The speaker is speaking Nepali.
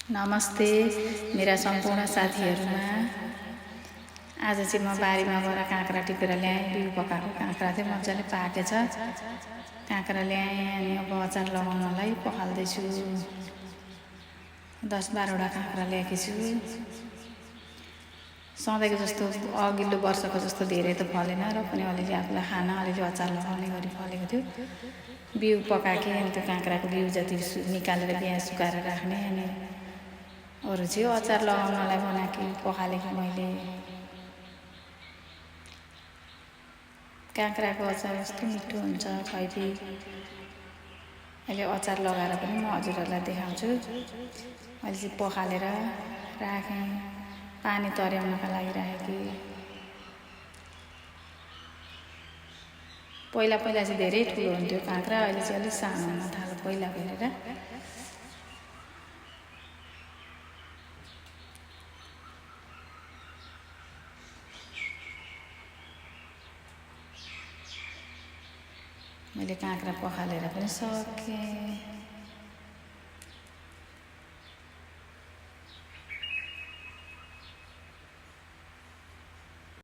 नमस्ते मेरा सम्पूर्ण साथीहरुमा। आज चाहिँ म बारीमा गएर काँक्रा टिपेर ल्याएँ। बिउ पकाएको काँक्रा चाहिँ मजाले पाकेछ। काँक्रा ल्याएँ अनि अब अचार लगाउनलाई पखाल्दै छु। 10-12 वटा काँक्रा ल्याएकी छु। सधैँको जस्तो अघिल्लो वर्षको जस्तो धेरै त फलेन र पनि अलिअलि आफूलाई खान अलिअलि अचार लगाउने गरी फलेको थियो। बिउ पकाएँ अनि त्यो काँक्राको बिउ जति निकालेर बिहा सुकाएर राख्ने अनि अरू चाहिँ अचार लगाउनलाई बनाएकी पखालेकी मैले। काँक्राको अचार कस्तो मिठो हुन्छ खैपी। अहिले अचार लगाएर पनि म हजुरहरूलाई देखाउँछु। अहिले चाहिँ पखालेर राखेँ। पानी तर्याउनका लागि राखेकी। पहिला चाहिँ धेरै ठुलो हुन्थ्यो काँक्रा, अहिले चाहिँ अलिक सानो हुन थाल्यो पहिला हेरेर। मैले काँक्रा पखालेर पनि सकेँ।